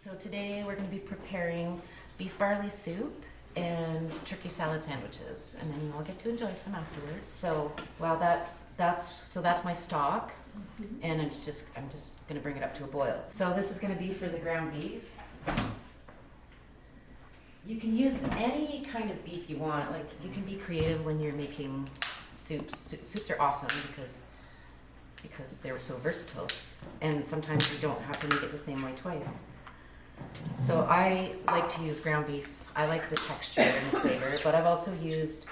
So today we're going to be preparing beef barley soup and turkey salad sandwiches, and then you'll get to enjoy some afterwards. So that's my stock, and I'm just going to bring it up to a boil. So this is going to be for the ground beef. You can use any kind of beef you want. Like, you can be creative when you're making soups. Soups are awesome because they're so versatile, and sometimes you don't have to make it the same way twice. So I like to use ground beef. I like the texture and the flavor, but I've also used,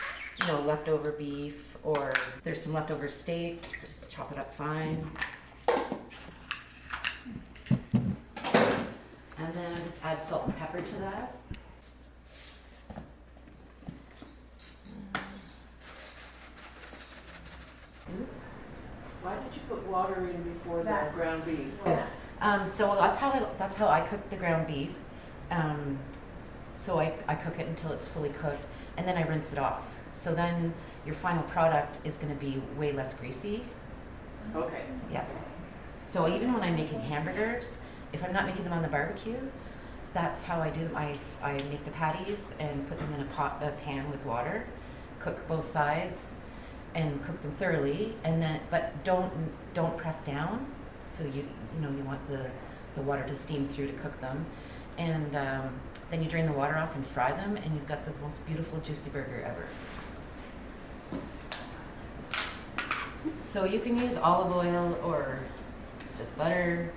leftover beef, or there's some leftover steak, just chop it up fine. And then I just add salt and pepper to that. Why did you put water in before the ground beef? Yes. So that's how I cook the ground beef. So I cook it until it's fully cooked, and then I rinse it off. So then your final product is going to be way less greasy. Okay. Yeah. So even when I'm making hamburgers, if I'm not making them on the barbecue, that's how I do. I make the patties and put them in a pan with water, cook both sides, and cook them thoroughly, and then don't press down. So you want the water to steam through to cook them, and then you drain the water off and fry them, and you've got the most beautiful juicy burger ever. So you can use olive oil or just butter.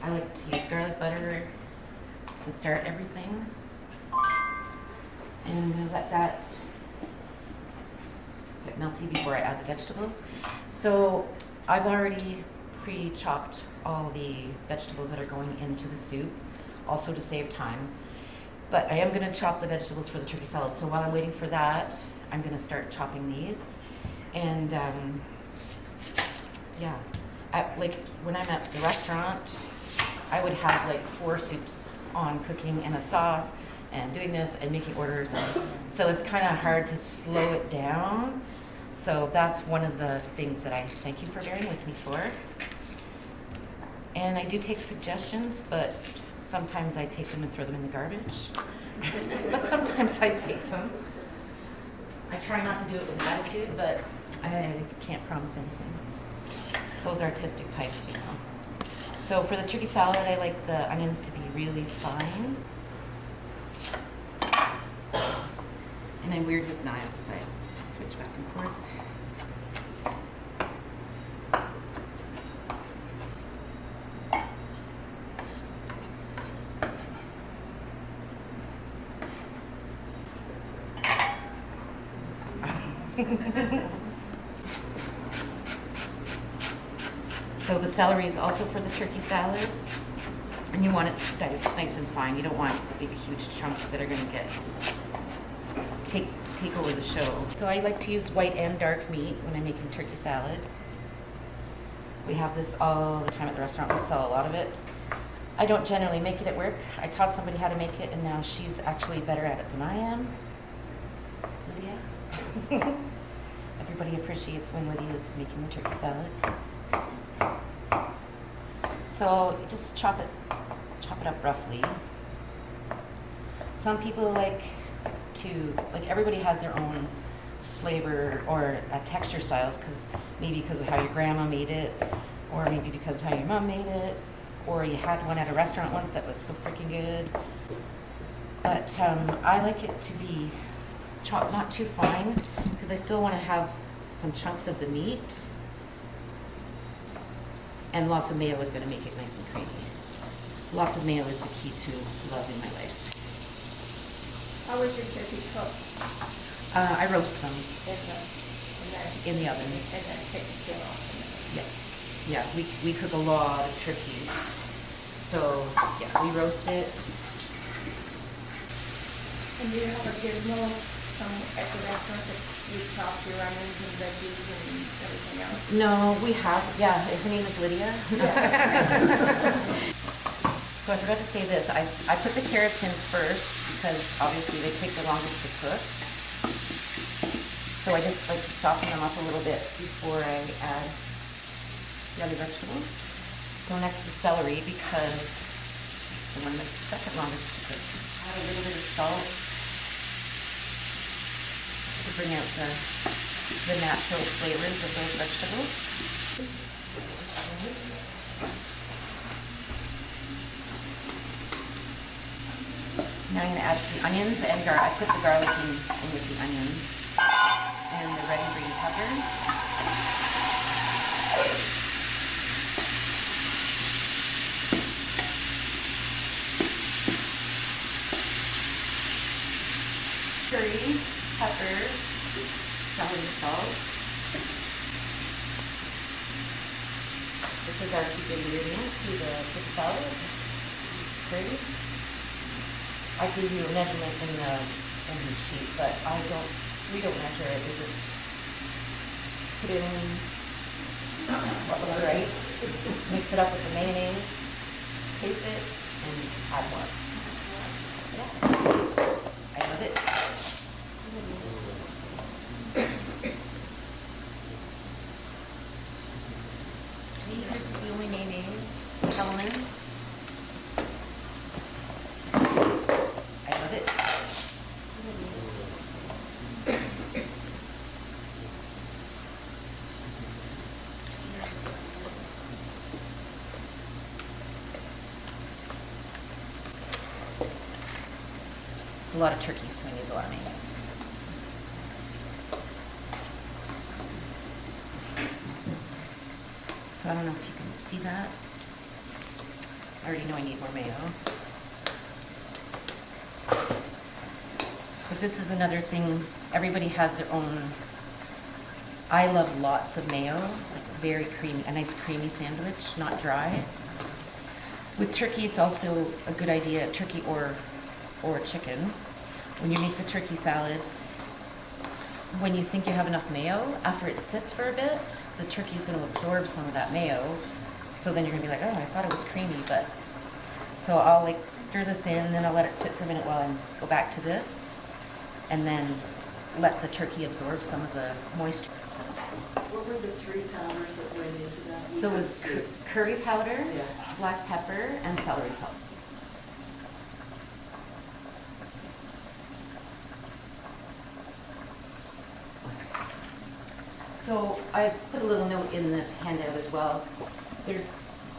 I like to use garlic butter to start everything, and let that get melty before I add the vegetables. So I've already pre-chopped all the vegetables that are going into the soup, also to save time. But I am going to chop the vegetables for the turkey salad. So while I'm waiting for that, I'm going to start chopping these. And like when I'm at the restaurant, I would have like 4 soups on, cooking and a sauce and doing this and making orders. So it's kind of hard to slow it down. So that's one of the things that I thank you for bearing with me for. And I do take suggestions, but sometimes I take them and throw them in the garbage. But sometimes I take them. I try not to do it with attitude, but I can't promise anything. Those artistic types, So for the turkey salad, I like the onions to be really fine. And I'm weird with knives, so I just switch back and forth. So the celery is also for the turkey salad, and you want it diced nice and fine. You don't want big, huge chunks that are going to take over the show. So I like to use white and dark meat when I'm making turkey salad. We have this all the time at the restaurant. We sell a lot of it. I don't generally make it at work. I taught somebody how to make it, and now she's actually better at it than I am. Lydia. Everybody appreciates when Lydia is making the turkey salad. So you just chop it up roughly. Some people everybody has their own flavor or texture styles, because of how your grandma made it, or maybe because of how your mom made it, or you had one at a restaurant once that was so freaking good. But I like it to be chopped not too fine, because I still want to have some chunks of the meat, and lots of mayo is going to make it nice and creamy. Lots of mayo is the key to love in my life. How was your turkey cooked? I roast them In in the oven. And then take the skin off. Yeah, we cook a lot of turkeys. So yeah, we roast it. And do you have a gizmo at the restaurant that you chop your onions and veggies and everything else? No, we have. Yeah, her name is Lydia. So I forgot to say this. I put the carrots in first because obviously they take the longest to cook. So I just like to soften them up a little bit before I add the other vegetables. So next is celery, because It's the one that's second longest to cook. Add a little bit of salt to bring out the natural flavors of those vegetables. Now I'm going to add the onions and garlic. I put the garlic in with the onions and the red and green pepper. Curry, pepper, celery salt. This is our secret ingredient to the cooked salad. It's curry. I give you a measurement in the sheet, but we don't measure it. We just put it in what looks right. Mix it up with the mayonnaise, taste it, and add more. Yeah. I love it. This is the only mayonnaise elements. It's a lot of turkey, so it needs a lot of mayonnaise. So I don't know if you can see that. I already know I need more mayo. But this is another thing, everybody has their own. I love lots of mayo, like very creamy, a nice creamy sandwich, not dry. With turkey, it's also a good idea, turkey or chicken. When you make the turkey salad, when you think you have enough mayo, after it sits for a bit, the turkey's going to absorb some of that mayo. So then you're going to be like, oh, I thought it was creamy, but. So I'll like stir this in, then I'll let it sit for a minute while I go back to this, and then let the turkey absorb some of the moisture. What were the 3 powders that went into that? So it was curry powder, Yes. black pepper, and celery salt. So I put a little note in the handout as well.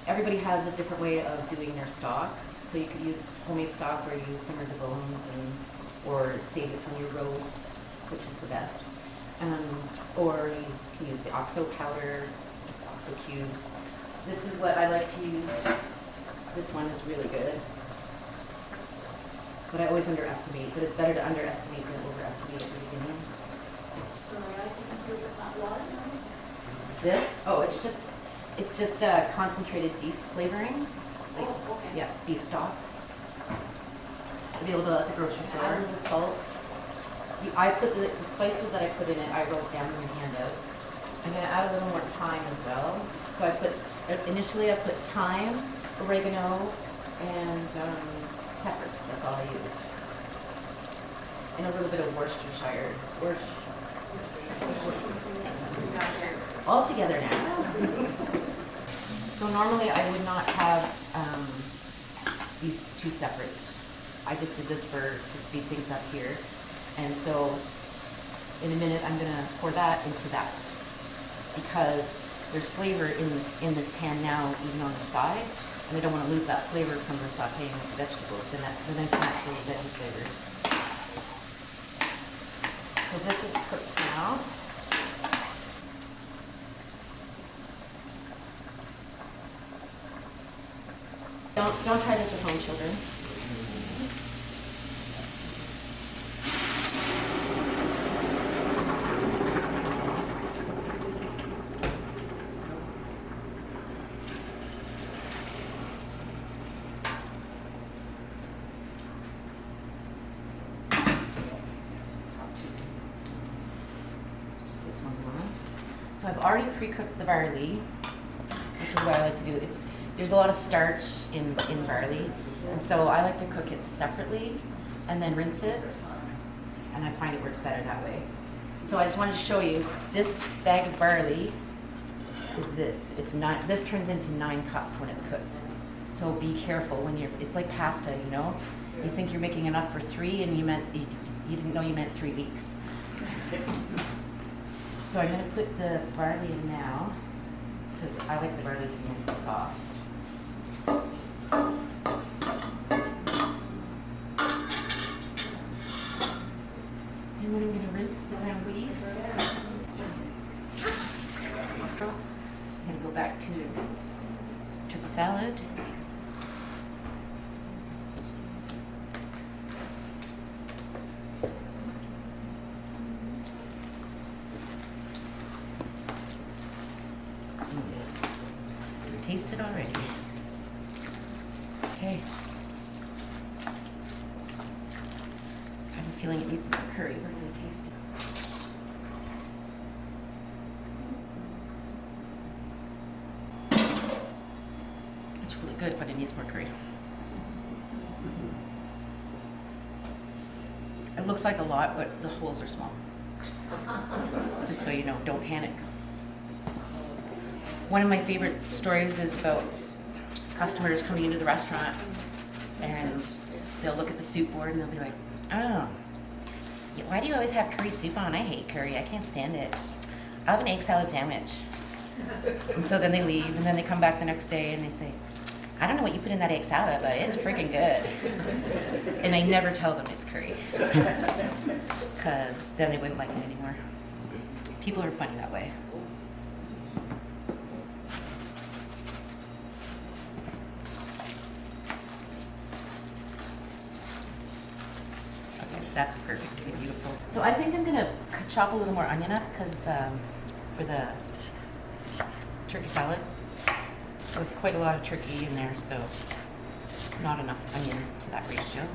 Everybody has a different way of doing their stock. So you could use homemade stock, or you simmer the bones, or save it from your roast, which is the best. Or you can use the OXO powder, OXO cubes. This is what I like to use. This one is really good. But I always underestimate, but it's better to underestimate than overestimate at the beginning. Sorry, I didn't hear what that was. This, it's just concentrated beef flavoring. Like, Oh, okay. Yeah, beef stock. Available at the grocery store. The salt. I put the spices that I put in it, I wrote down in the handout. I'm going to add a little more thyme as well. So initially I put thyme, oregano, and pepper. That's all I used. And a little bit of Worcestershire. All together now. So normally I would not have these 2 separate. I just did this to speed things up here. And so in a minute I'm going to pour that into that, because there's flavor in this pan now, even on the sides, and I don't want to lose that flavor from the sauteing of the vegetables, the nice natural veggie flavors. So this is cooked now. Don't try this at home, children. So I've already pre-cooked the barley, which is what I like to do. There's a lot of starch in barley, and so I like to cook it separately and then rinse it, and I find it works better that way. So I just wanted to show you, this bag of barley is this. This turns into 9 cups when it's cooked. So be careful when it's like pasta, you know? You think you're making enough for 3 and you didn't know you meant 3 weeks. So I'm gonna put the barley in now, because I like the barley to be nice and soft. And then I'm gonna rinse the ground beef. I'm gonna go back to turkey salad. Taste it already. Okay. I have a feeling it needs more curry. We're gonna taste it. It's really good, but it needs more curry. It looks like a lot, but the holes are small. Just so you know, don't panic. One of my favorite stories is about customers coming into the restaurant and they'll look at the soup board and they'll be like, oh, why do you always have curry soup on? I hate curry. I can't stand it. I'll have an egg salad sandwich. And so then they leave and then they come back the next day and they say, I don't know what you put in that egg salad, but it's freaking good. And I never tell them it's curry. Because then they wouldn't like it anymore. People are funny that way. That's perfectly beautiful. So I think I'm gonna chop a little more onion up because for the turkey salad, there was quite a lot of turkey in there, so not enough onion to that ratio.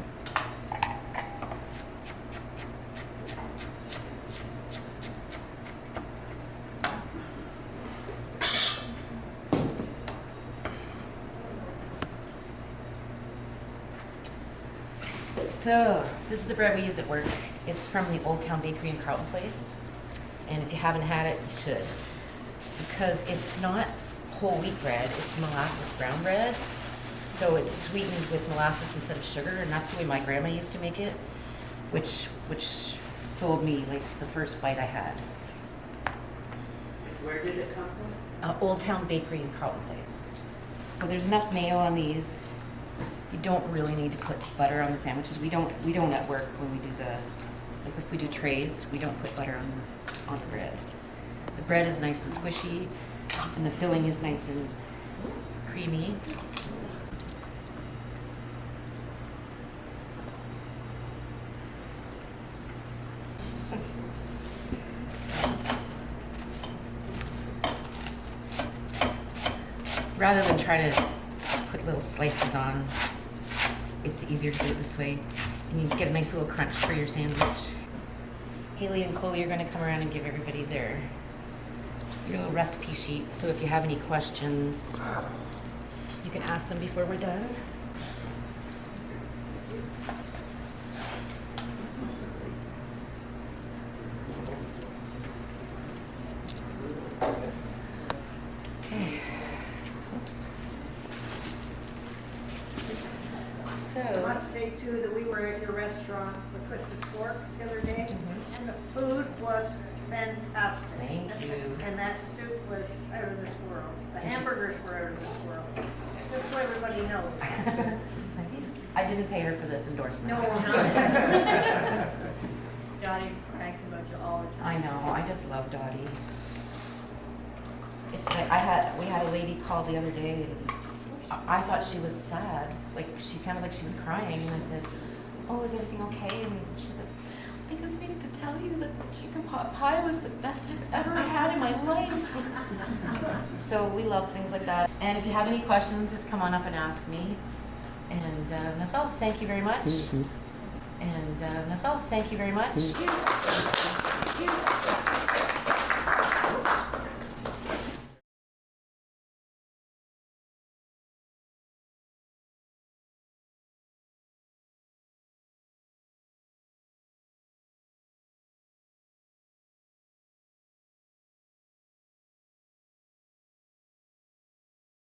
So, this is the bread we use at work. It's from the Old Town Bakery in Carlton Place. And if you haven't had it, you should. Because it's not whole wheat bread, it's molasses brown bread. So it's sweetened with molasses instead of sugar, and that's the way my grandma used to make it, which sold me like the first bite I had. Where did it come from? Old Town Bakery in Carlton Place. So there's enough mayo on these. You don't really need to put butter on the sandwiches. We don't at work when we do if we do trays, we don't put butter on the bread. The bread is nice and squishy, and the filling is nice and creamy. Rather than try to put little slices on, it's easier to do it this way, and you get a nice little crunch for your sandwich. Haley and Chloe are going to come around and give everybody your little recipe sheet, so if you have any questions, you can ask them before we're done. Okay. I must say too that we were at your restaurant, the Twisted Fork, the other day, and the food was fantastic. Thank you. And that soup was out of this world. The hamburgers were out of this world. Just so everybody knows. I didn't pay her for this endorsement. No, not. Dottie brags about you all the I time. know, I just love Dottie. It's like we had a lady call the other day and I thought she was sad. Like she sounded like she was crying and I said, oh, is everything okay? And she said, I just needed to tell you that chicken pot pie was the best I've ever had in my life. So we love things like that. And if you have any questions, just come on up and ask me. And that's all. Thank you very much. And that's all. Thank you very much.